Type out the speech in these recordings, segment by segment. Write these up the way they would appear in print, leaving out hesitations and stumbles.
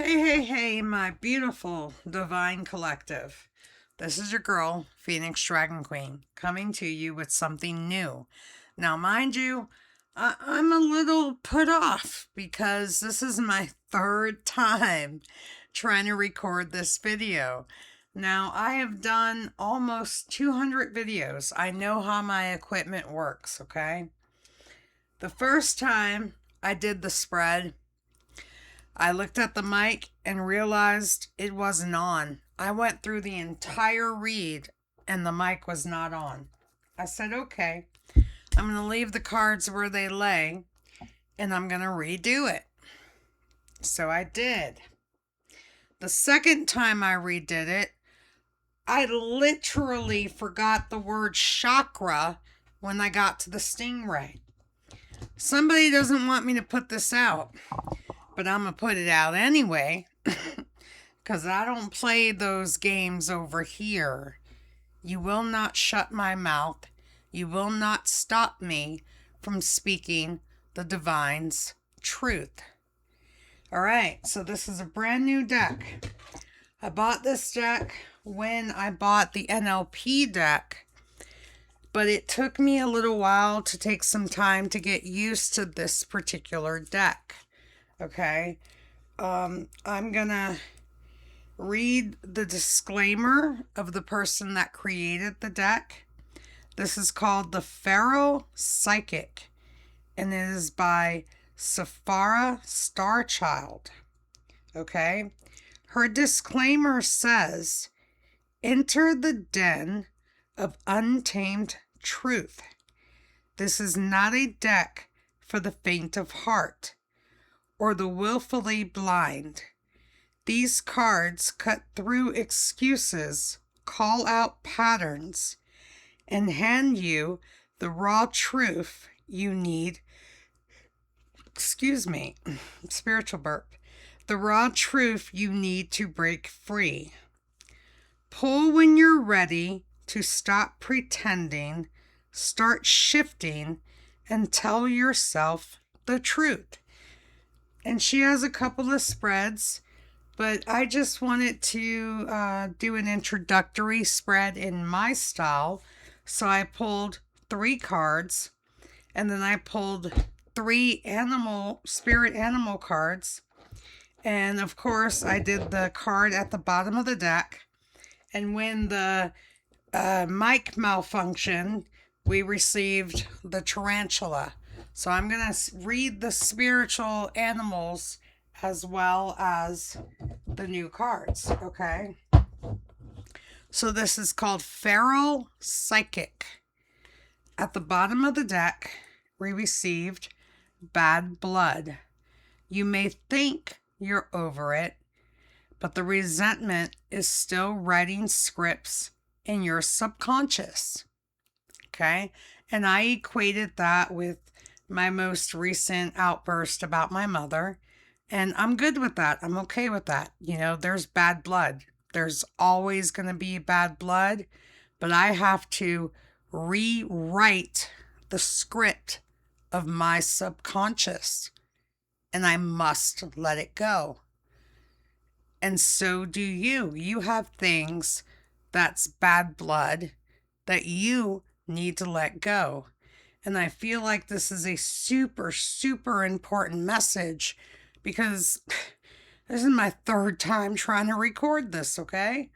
Hey, my beautiful divine collective. This is your girl, Phoenix Dragon Queen, coming to you with something new. Now, mind you, I'm a little put off because this is my third time trying to record this video. Now, I have done almost 200 videos. I know how my equipment works, okay? The first time I did the spread, I looked at the mic and realized it wasn't on. I went through the entire read and the mic was not on. I said, okay, I'm going to leave the cards where they lay and I'm going to redo it. So I did. The second time I redid it, I literally forgot the word chakra when I got to the stingray. Somebody doesn't want me to put this out, but I'm going to put it out anyway because I don't play those games over here. You will not shut my mouth. You will not stop me from speaking the divine's truth. All right, so this is a brand new deck. I bought this deck when I bought the NLP deck, but it took me a little while to take some time to get used to this particular deck. Okay, I'm gonna read the disclaimer of the person that created the deck. This is called the Pharaoh Psychic, and it is by Safara Starchild. Okay, her disclaimer says, "Enter the den of untamed truth. This is not a deck for the faint of heart or the willfully blind. These cards cut through excuses, call out patterns, and hand you the raw truth you need." Spiritual burp. The raw truth you need to break free. Pull when you're ready to stop pretending, start shifting, and tell yourself the truth. And she has a couple of spreads, but I just wanted to do an introductory spread in my style. So I pulled 3 cards, and then I pulled 3 spirit animal cards. And of course, I did the card at the bottom of the deck. And when the mic malfunctioned, we received the tarantula. So I'm going to read the spiritual animals as well as the new cards, okay? So this is called Pharaoh Psychic. At the bottom of the deck, we received bad blood. You may think you're over it, but the resentment is still writing scripts in your subconscious, okay? And I equated that with my most recent outburst about my mother. And I'm good with that. I'm okay with that. You know, there's bad blood. There's always going to be bad blood. But I have to rewrite the script of my subconscious. And I must let it go. And so do you. You have things that's bad blood that you need to let go. And I feel like this is a super, super important message because this is my third time trying to record this, okay?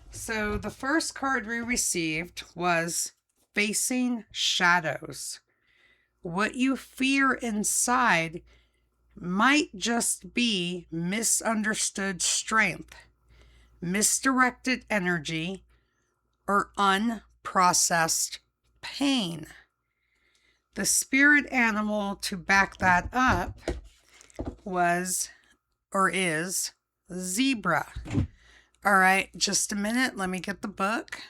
So the first card we received was Facing Shadows. What you fear inside might just be misunderstood strength, misdirected energy, or unprocessed pain. The spirit animal to back that up was or is zebra. All right, just a minute. Let me get the book.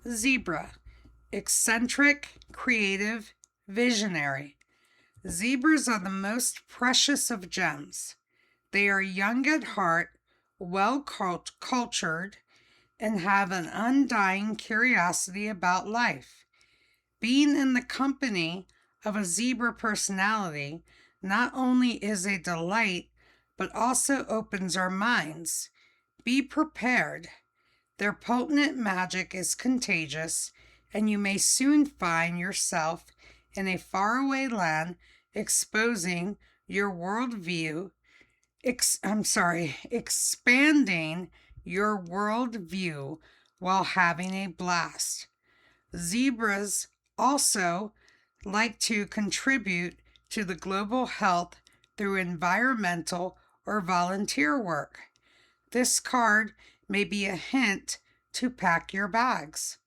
Zebra, eccentric, creative, visionary. Zebras are the most precious of gems. They are young at heart, well cultured, and have an undying curiosity about life. Being in the company of a zebra personality not only is a delight, but also opens our minds. Be prepared. Their potent magic is contagious, and you may soon find yourself in a faraway land exposing your worldview. Expanding your worldview while having a blast. Zebras also like to contribute to the global health through environmental or volunteer work. This card may be a hint to pack your bags.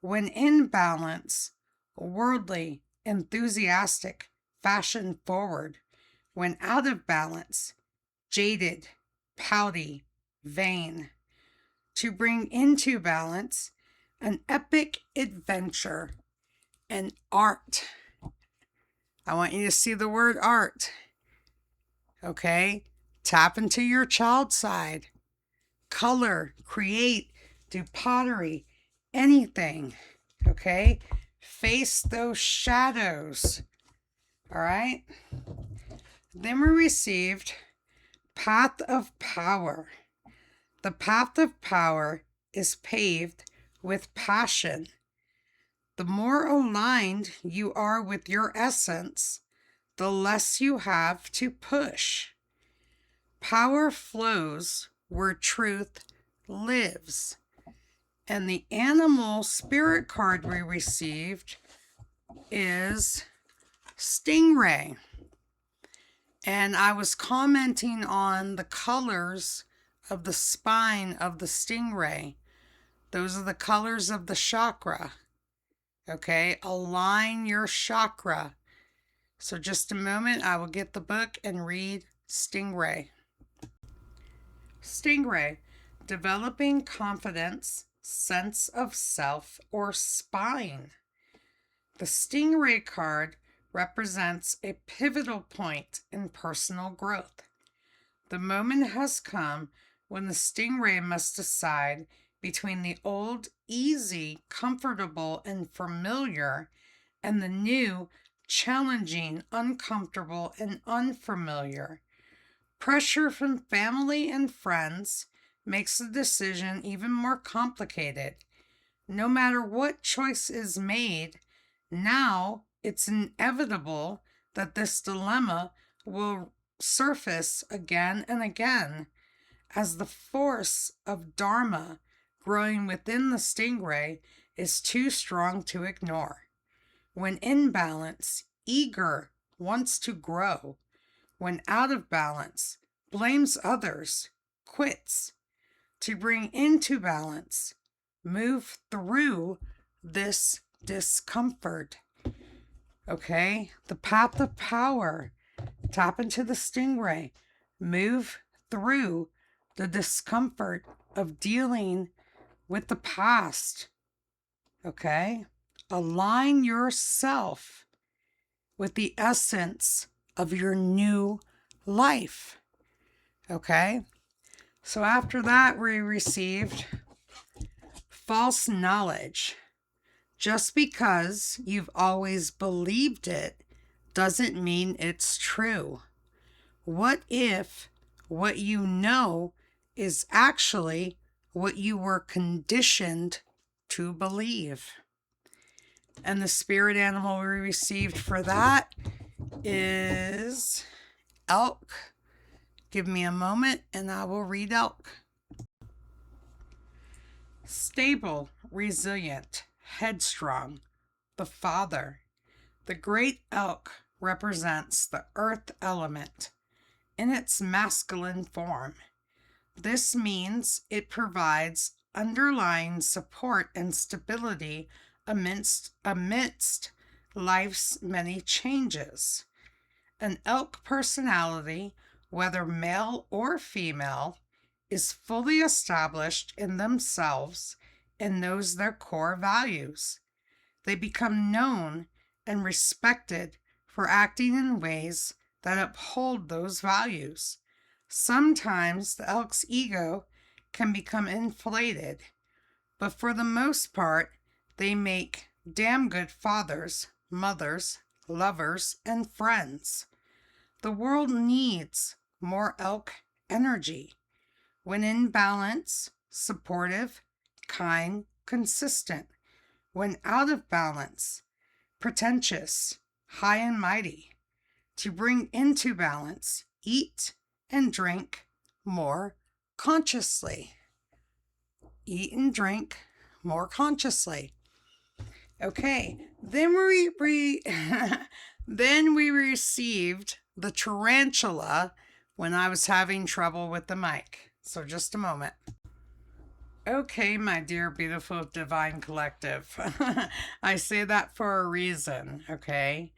When in balance, worldly, enthusiastic, fashion forward. When out of balance, jaded, pouty, vain. To bring into balance an epic adventure and art. I want you to see the word art. Okay? Tap into your child side. Color, create, do pottery, anything. Okay? Face those shadows. All right? Then we received Path of Power. The path of power is paved with passion. The more aligned you are with your essence, the less you have to push. Power flows where truth lives. And the animal spirit card we received is Stingray. And I was commenting on the colors of the spine of the stingray. Those are the colors of the chakra. Okay, align your chakra. So just a moment, I will get the book and read Stingray. Stingray, developing confidence, sense of self, or spine. The Stingray card represents a pivotal point in personal growth. The moment has come when the stingray must decide between the old, easy, comfortable, and familiar, and the new, challenging, uncomfortable, and unfamiliar. Pressure from family and friends makes the decision even more complicated. No matter what choice is made, now it's inevitable that this dilemma will surface again and again as the force of Dharma growing within the stingray is too strong to ignore. When in balance, eager, wants to grow. When out of balance, blames others, quits. To bring into balance, move through this discomfort. Okay, the path of power. Tap into the stingray. Move through the discomfort of dealing with the past. Okay, align yourself with the essence of your new life. Okay, so after that, we received false knowledge. Just because you've always believed it doesn't mean it's true. What if what you know is actually what you were conditioned to believe? And the spirit animal we received for that is elk. Give me a moment and I will read elk. Stable, resilient, headstrong, the father. The great elk represents the earth element in its masculine form. This means it provides underlying support and stability amidst life's many changes. An elk personality, whether male or female, is fully established in themselves and knows their core values. They become known and respected for acting in ways that uphold those values. Sometimes the elk's ego can become inflated, but for the most part, they make damn good fathers, mothers, lovers, and friends. The world needs more elk energy. When in balance, supportive, kind, consistent. When out of balance, pretentious, high and mighty. To bring into balance, eat and drink more consciously. Eat and drink more consciously. Okay, then then we received the tarantula when I was having trouble with the mic. So just a moment. Okay, my dear, beautiful, divine collective. I say that for a reason, okay?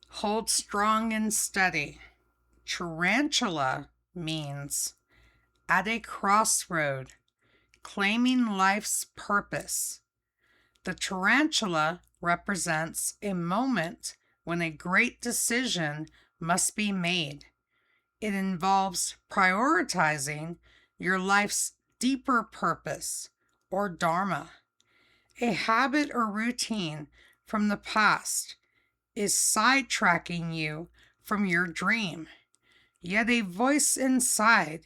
Hold strong and steady. Tarantula means at a crossroad, claiming life's purpose. The tarantula represents a moment when a great decision must be made. It involves prioritizing your life's deeper purpose or dharma. A habit or routine from the past is sidetracking you from your dream. Yet a voice inside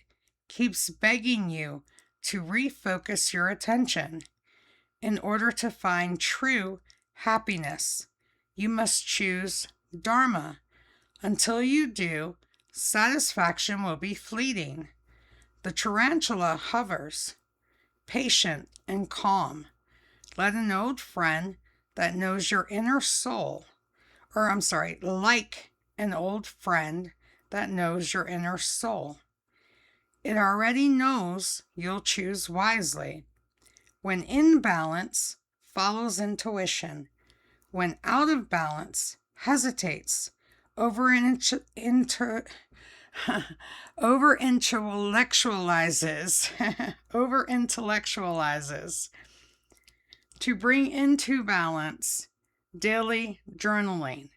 keeps begging you to refocus your attention. In order to find true happiness, you must choose dharma. Until you do, satisfaction will be fleeting. The tarantula hovers, patient and calm. Let an old friend that knows your inner soul, like an old friend that knows your inner soul. It already knows you'll choose wisely. When in balance, follows intuition. When out of balance, hesitates, over intellectualizes, over intellectualizes. To bring into balance, daily journaling.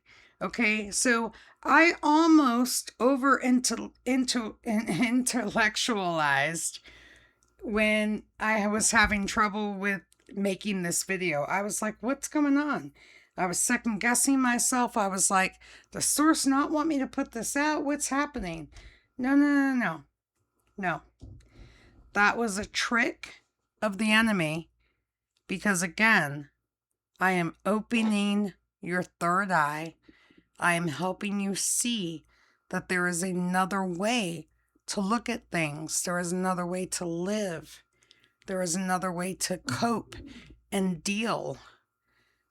Okay, so I almost intellectualized when I was having trouble with making this video. I was like, what's going on? I was second guessing myself. I was like, does source not want me to put this out? What's happening? No. That was a trick of the enemy, because again, I am opening your third eye. I am helping you see that there is another way to look at things. There is another way to live. There is another way to cope and deal.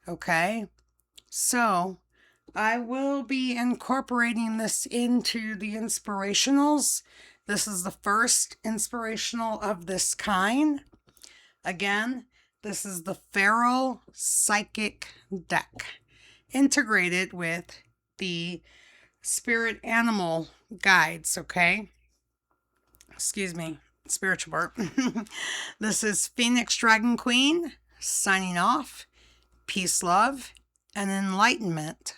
Okay? So, I will be incorporating this into the inspirationals. This is the first inspirational of this kind. Again, this is the Pharaoh Psychic Deck, integrated with the Spirit Animal Guides, okay? Excuse me, spiritual burp. This is Phoenix Dragon Queen signing off. Peace, love, and enlightenment.